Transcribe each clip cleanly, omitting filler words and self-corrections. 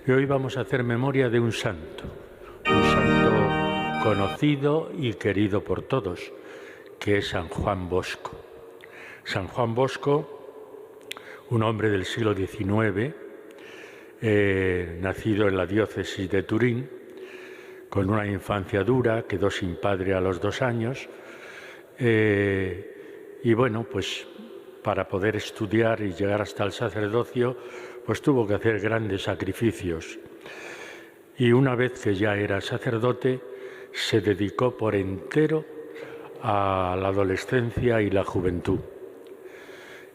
Y hoy vamos a hacer memoria de un santo conocido y querido por todos, que es San Juan Bosco. San Juan Bosco, un hombre del siglo XIX, nacido en la diócesis de Turín, con una infancia dura, quedó sin padre a los 2 años, y bueno, pues para poder estudiar y llegar hasta el sacerdocio, pues tuvo que hacer grandes sacrificios. Y una vez que ya era sacerdote, se dedicó por entero a la adolescencia y la juventud.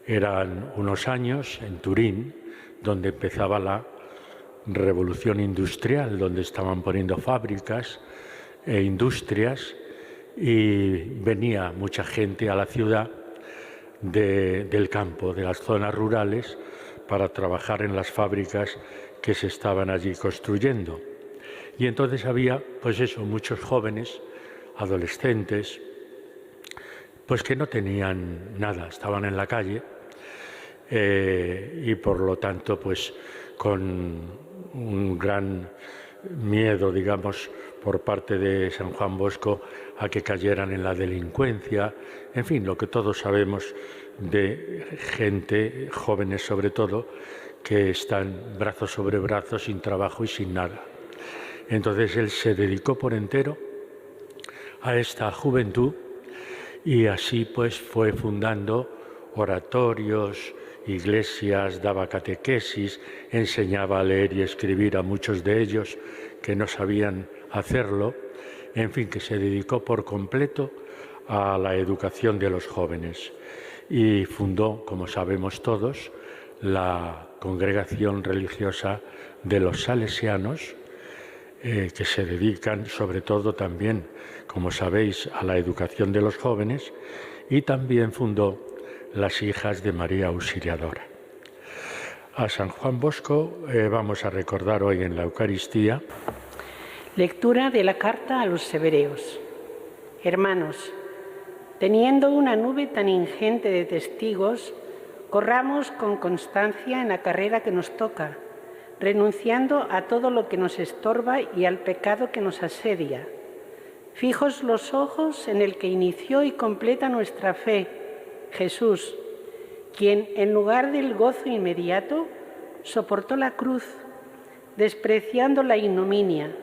Eran unos años en Turín, donde empezaba la revolución industrial, donde estaban poniendo fábricas e industrias, y venía mucha gente a la ciudad del campo, de las zonas rurales, para trabajar en las fábricas que se estaban allí construyendo. Y entonces había, pues eso, muchos jóvenes, adolescentes, pues que no tenían nada, estaban en la calle, y por lo tanto, pues con un gran miedo, digamos, por parte de San Juan Bosco a que cayeran en la delincuencia, en fin, lo que todos sabemos de gente, jóvenes sobre todo, que están brazo sobre brazo, sin trabajo y sin nada. Entonces él se dedicó por entero a esta juventud y así pues fue fundando oratorios, iglesias, daba catequesis, enseñaba a leer y escribir a muchos de ellos que no sabían hacerlo, en fin, que se dedicó por completo a la educación de los jóvenes y fundó, como sabemos todos, la congregación religiosa de los salesianos, que se dedican sobre todo también, como sabéis, a la educación de los jóvenes, y también fundó las Hijas de María Auxiliadora. A San Juan Bosco vamos a recordar hoy en la Eucaristía. Lectura de la carta a los Hebreos. Hermanos, teniendo una nube tan ingente de testigos, corramos con constancia en la carrera que nos toca, renunciando a todo lo que nos estorba y al pecado que nos asedia. Fijos los ojos en el que inició y completa nuestra fe, Jesús, quien en lugar del gozo inmediato soportó la cruz, despreciando la ignominia,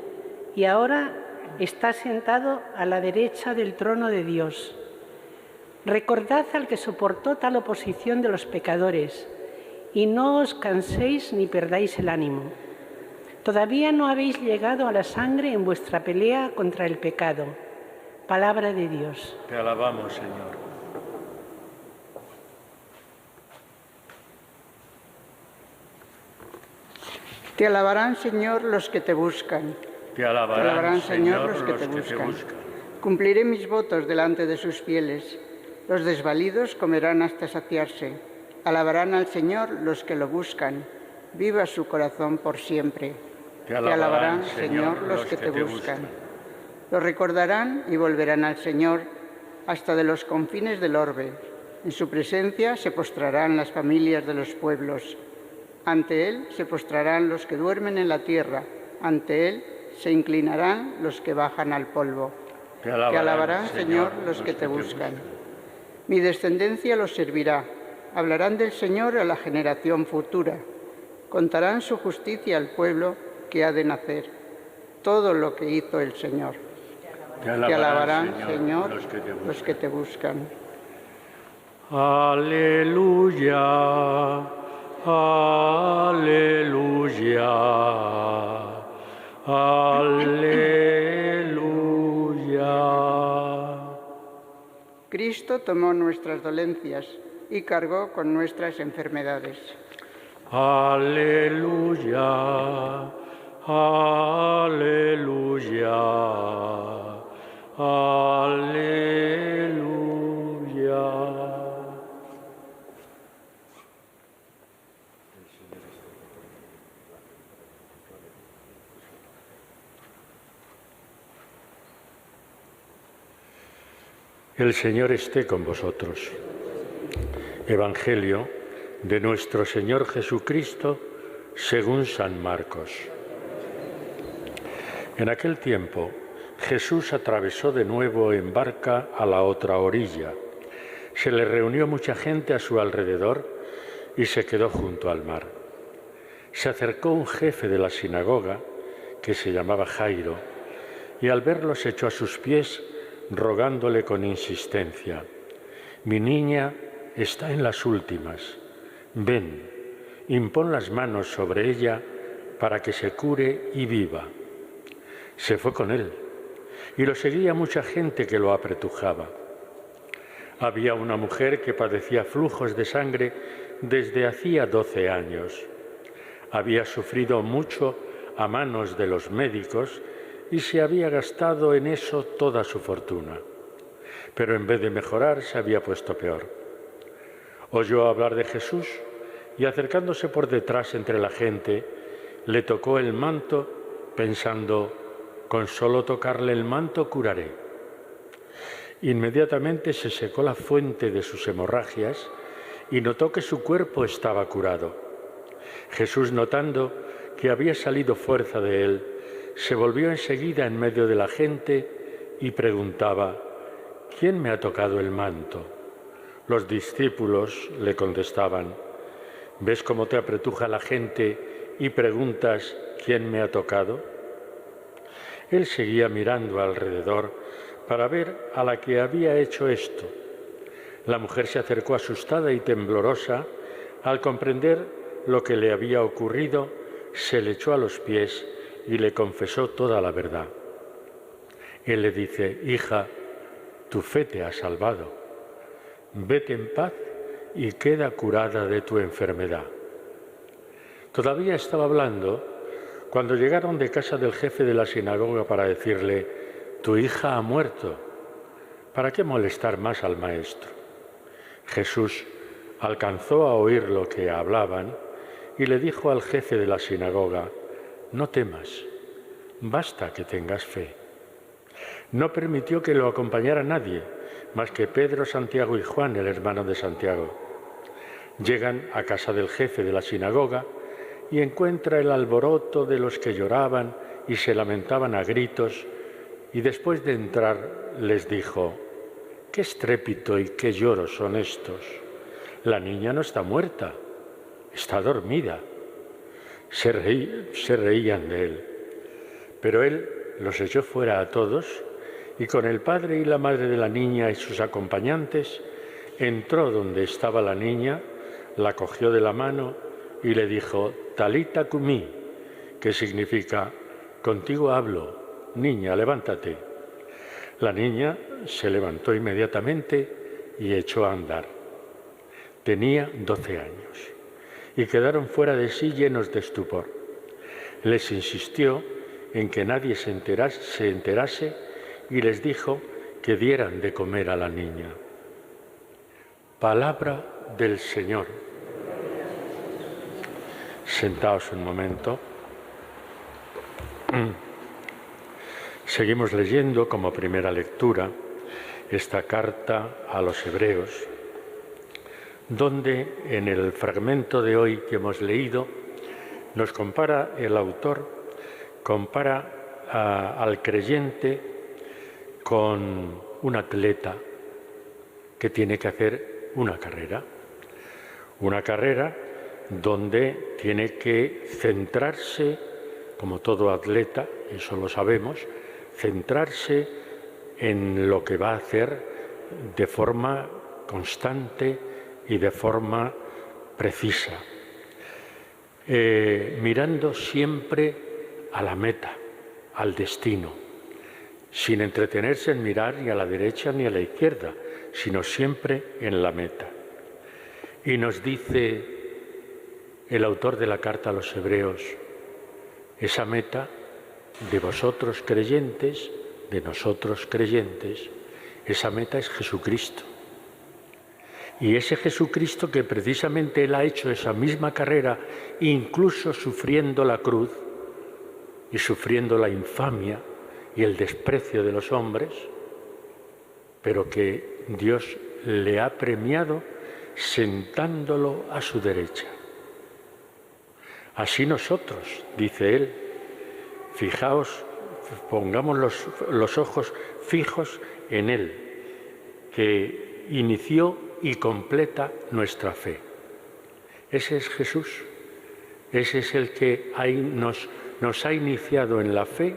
y ahora está sentado a la derecha del trono de Dios. Recordad al que soportó tal oposición de los pecadores, y no os canséis ni perdáis el ánimo. Todavía no habéis llegado a la sangre en vuestra pelea contra el pecado. Palabra de Dios. Te alabamos, Señor. Te alabarán, Señor, los que te buscan. Te alabarán, Señor, los que te buscan. Cumpliré mis votos delante de sus fieles. Los desvalidos comerán hasta saciarse. Alabarán al Señor los que lo buscan. Viva su corazón por siempre. Te alabarán, Señor, los que te buscan. Lo recordarán y volverán al Señor hasta de los confines del orbe. En su presencia se postrarán las familias de los pueblos. Ante Él se postrarán los que duermen en la tierra. Ante Él se inclinarán los que bajan al polvo. Te alabarán, Señor, los que te buscan. Mi descendencia los servirá. Hablarán del Señor a la generación futura. Contarán su justicia al pueblo que ha de nacer. Todo lo que hizo el Señor. Te alabarán, Señor, los que te buscan. Aleluya, aleluya, aleluya. Cristo tomó nuestras dolencias y cargó con nuestras enfermedades. Aleluya, aleluya, aleluya. El Señor esté con vosotros. Evangelio de nuestro Señor Jesucristo según San Marcos. En aquel tiempo, Jesús atravesó de nuevo en barca a la otra orilla. Se le reunió mucha gente a su alrededor y se quedó junto al mar. Se acercó un jefe de la sinagoga, que se llamaba Jairo, y al verlo se echó a sus pies, rogándole con insistencia: «Mi niña está en las últimas. Ven, impón las manos sobre ella para que se cure y viva». Se fue con él, y lo seguía mucha gente que lo apretujaba. Había una mujer que padecía flujos de sangre desde hacía 12 años. Había sufrido mucho a manos de los médicos y se había gastado en eso toda su fortuna. Pero en vez de mejorar, se había puesto peor. Oyó hablar de Jesús y, acercándose por detrás entre la gente, le tocó el manto pensando: «Con solo tocarle el manto curaré». Inmediatamente se secó la fuente de sus hemorragias y notó que su cuerpo estaba curado. Jesús, notando que había salido fuerza de él, se volvió enseguida en medio de la gente y preguntaba: «¿Quién me ha tocado el manto?». Los discípulos le contestaban: «¿Ves cómo te apretuja la gente y preguntas: ¿quién me ha tocado?». Él seguía mirando alrededor para ver a la que había hecho esto. La mujer se acercó asustada y temblorosa. Al comprender lo que le había ocurrido, se le echó a los pies y le confesó toda la verdad. Él le dice: «Hija, tu fe te ha salvado. Vete en paz y queda curada de tu enfermedad». Todavía estaba hablando cuando llegaron de casa del jefe de la sinagoga para decirle: «Tu hija ha muerto. ¿Para qué molestar más al maestro?». Jesús alcanzó a oír lo que hablaban y le dijo al jefe de la sinagoga: «No temas, basta que tengas fe». No permitió que lo acompañara nadie, más que Pedro, Santiago y Juan, el hermano de Santiago. Llegan a casa del jefe de la sinagoga y encuentra el alboroto de los que lloraban y se lamentaban a gritos, y después de entrar les dijo: «¿Qué estrépito y qué lloros son estos? La niña no está muerta, está dormida». Se reían de él, pero él los echó fuera a todos y, con el padre y la madre de la niña y sus acompañantes, entró donde estaba la niña, la cogió de la mano y le dijo: «Talita cumí», que significa: «Contigo hablo, niña, levántate». La niña se levantó inmediatamente y echó a andar. Tenía 12 años y quedaron fuera de sí llenos de estupor. Les insistió en que nadie se enterase y les dijo que dieran de comer a la niña. Palabra del Señor. Sentaos un momento. Seguimos leyendo como primera lectura esta carta a los Hebreos, donde en el fragmento de hoy que hemos leído nos compara el autor, al creyente con un atleta que tiene que hacer una carrera donde tiene que centrarse, como todo atleta, eso lo sabemos, centrarse en lo que va a hacer de forma constante y de forma precisa, mirando siempre a la meta, al destino, sin entretenerse en mirar ni a la derecha ni a la izquierda, sino siempre en la meta. Y nos dice el autor de la carta a los Hebreos: esa meta de vosotros creyentes, de nosotros creyentes, esa meta es Jesucristo. Y ese Jesucristo, que precisamente Él ha hecho esa misma carrera, incluso sufriendo la cruz y sufriendo la infamia y el desprecio de los hombres, pero que Dios le ha premiado sentándolo a su derecha. Así nosotros, dice él, fijaos, pongamos los ojos fijos en él, que inició y completa nuestra fe. Ese es Jesús, ese es el que nos ha iniciado en la fe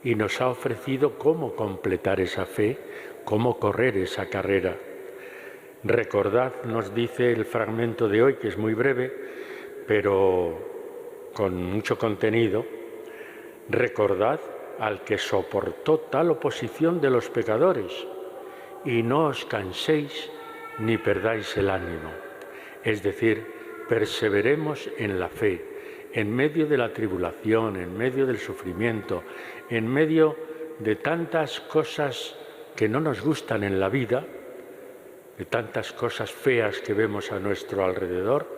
y nos ha ofrecido cómo completar esa fe, cómo correr esa carrera. Recordad, nos dice el fragmento de hoy, que es muy breve, pero con mucho contenido, recordad al que soportó tal oposición de los pecadores, y no os canséis ni perdáis el ánimo. Es decir, perseveremos en la fe, en medio de la tribulación, en medio del sufrimiento, en medio de tantas cosas que no nos gustan en la vida, de tantas cosas feas que vemos a nuestro alrededor.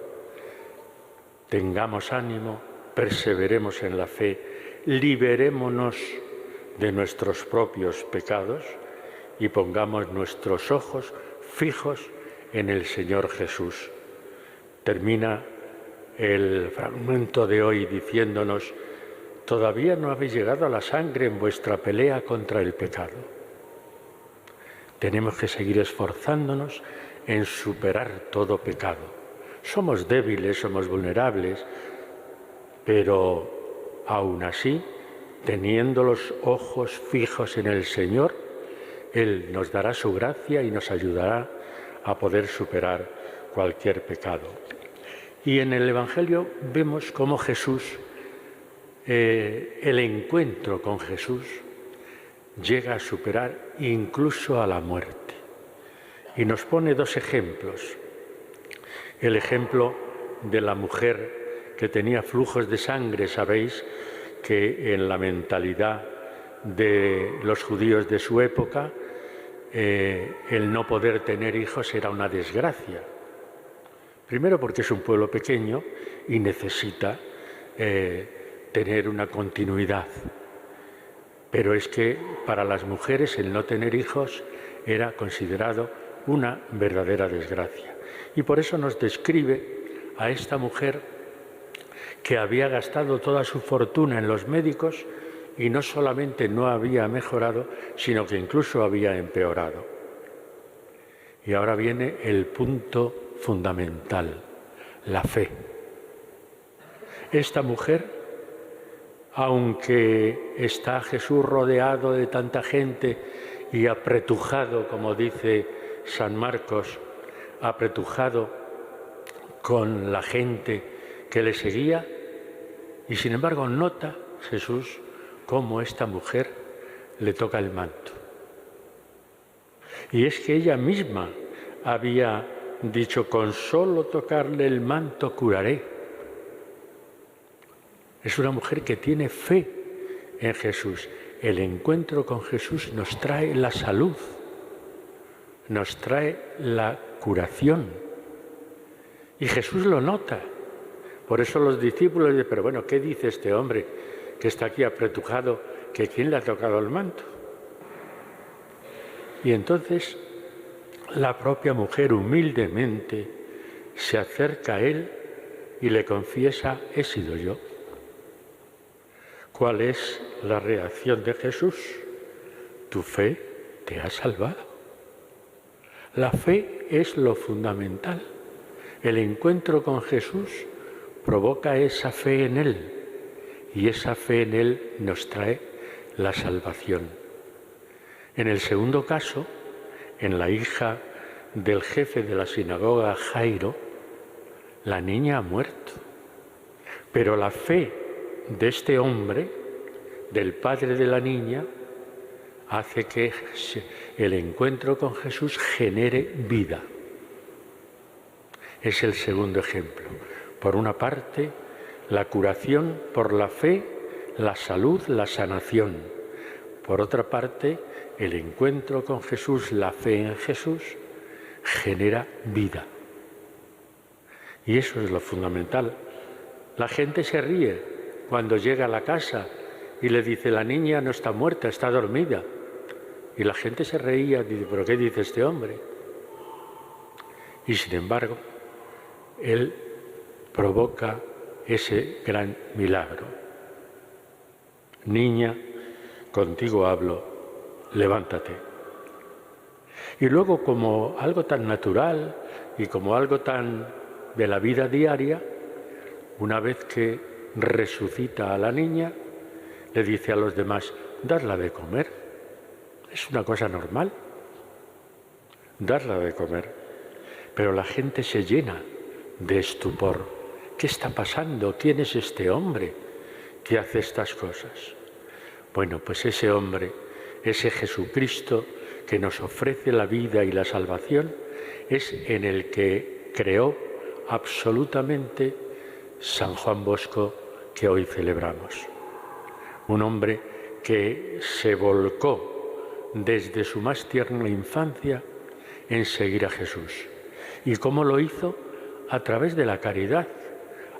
Tengamos ánimo, perseveremos en la fe, liberémonos de nuestros propios pecados y pongamos nuestros ojos fijos en el Señor Jesús. Termina el fragmento de hoy diciéndonos: todavía no habéis llegado a la sangre en vuestra pelea contra el pecado. Tenemos que seguir esforzándonos en superar todo pecado. Somos débiles, somos vulnerables, pero aún así, teniendo los ojos fijos en el Señor, Él nos dará su gracia y nos ayudará a poder superar cualquier pecado. Y en el Evangelio vemos cómo Jesús, el encuentro con Jesús, llega a superar incluso a la muerte. Y nos pone dos ejemplos. El ejemplo de la mujer que tenía flujos de sangre. Sabéis que en la mentalidad de los judíos de su época, el no poder tener hijos era una desgracia. Primero porque es un pueblo pequeño y necesita tener una continuidad. Pero es que para las mujeres el no tener hijos era considerado una verdadera desgracia. Y por eso nos describe a esta mujer que había gastado toda su fortuna en los médicos y no solamente no había mejorado, sino que incluso había empeorado. Y ahora viene el punto fundamental, la fe. Esta mujer, aunque está Jesús rodeado de tanta gente y apretujado, como dice San Marcos, apretujado con la gente que le seguía, y sin embargo nota Jesús cómo esta mujer le toca el manto. Y es que ella misma había dicho: con solo tocarle el manto curaré. Es una mujer que tiene fe en Jesús. El encuentro con Jesús nos trae la salud, nos trae la curación. Y Jesús lo nota. Por eso los discípulos dicen: pero bueno, ¿qué dice este hombre que está aquí apretujado, que quién le ha tocado el manto? Y entonces la propia mujer humildemente se acerca a él y le confiesa: he sido yo. ¿Cuál es la reacción de Jesús? Tu fe te ha salvado. La fe es lo fundamental. El encuentro con Jesús provoca esa fe en Él, y esa fe en Él nos trae la salvación. En el segundo caso, en la hija del jefe de la sinagoga, Jairo, la niña ha muerto. Pero la fe de este hombre, del padre de la niña, hace que el encuentro con Jesús genere vida. Es el segundo ejemplo. Por una parte, la curación por la fe, la salud, la sanación. Por otra parte, el encuentro con Jesús, la fe en Jesús, genera vida. Y eso es lo fundamental. La gente se ríe cuando llega a la casa y le dice: la niña no está muerta, está dormida. Y la gente se reía, dice: ¿pero qué dice este hombre? Y sin embargo, él provoca ese gran milagro. Niña, contigo hablo, levántate. Y luego, como algo tan natural y como algo tan de la vida diaria, una vez que resucita a la niña, le dice a los demás, dadla de comer. Es una cosa normal, darla de comer. Pero la gente se llena de estupor. ¿Qué está pasando? ¿Quién es este hombre que hace estas cosas? Bueno, pues ese hombre, ese Jesucristo que nos ofrece la vida y la salvación, es en el que creó absolutamente San Juan Bosco, que hoy celebramos. Un hombre que se volcó desde su más tierna infancia en seguir a Jesús. ¿Y cómo lo hizo? A través de la caridad,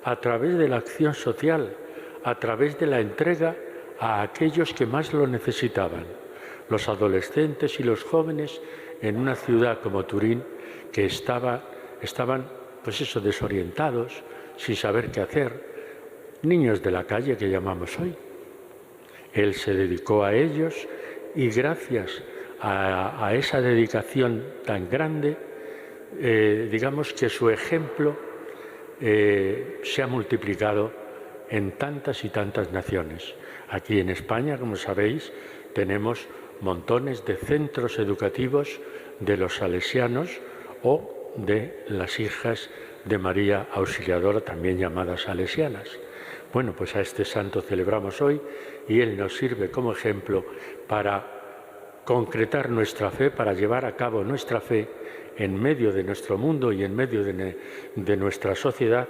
a través de la acción social, a través de la entrega a aquellos que más lo necesitaban, los adolescentes y los jóvenes en una ciudad como Turín que estaban desorientados, sin saber qué hacer, niños de la calle que llamamos hoy. Él se dedicó a ellos y gracias a esa dedicación tan grande, digamos que su ejemplo se ha multiplicado en tantas y tantas naciones. Aquí en España, como sabéis, tenemos montones de centros educativos de los salesianos o de las hijas de María Auxiliadora, también llamadas salesianas. Bueno, pues a este santo celebramos hoy y él nos sirve como ejemplo para concretar nuestra fe, para llevar a cabo nuestra fe en medio de nuestro mundo y en medio de nuestra sociedad,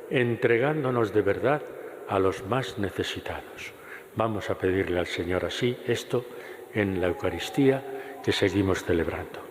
entregándonos de verdad a los más necesitados. Vamos a pedirle al Señor así esto en la Eucaristía que seguimos celebrando.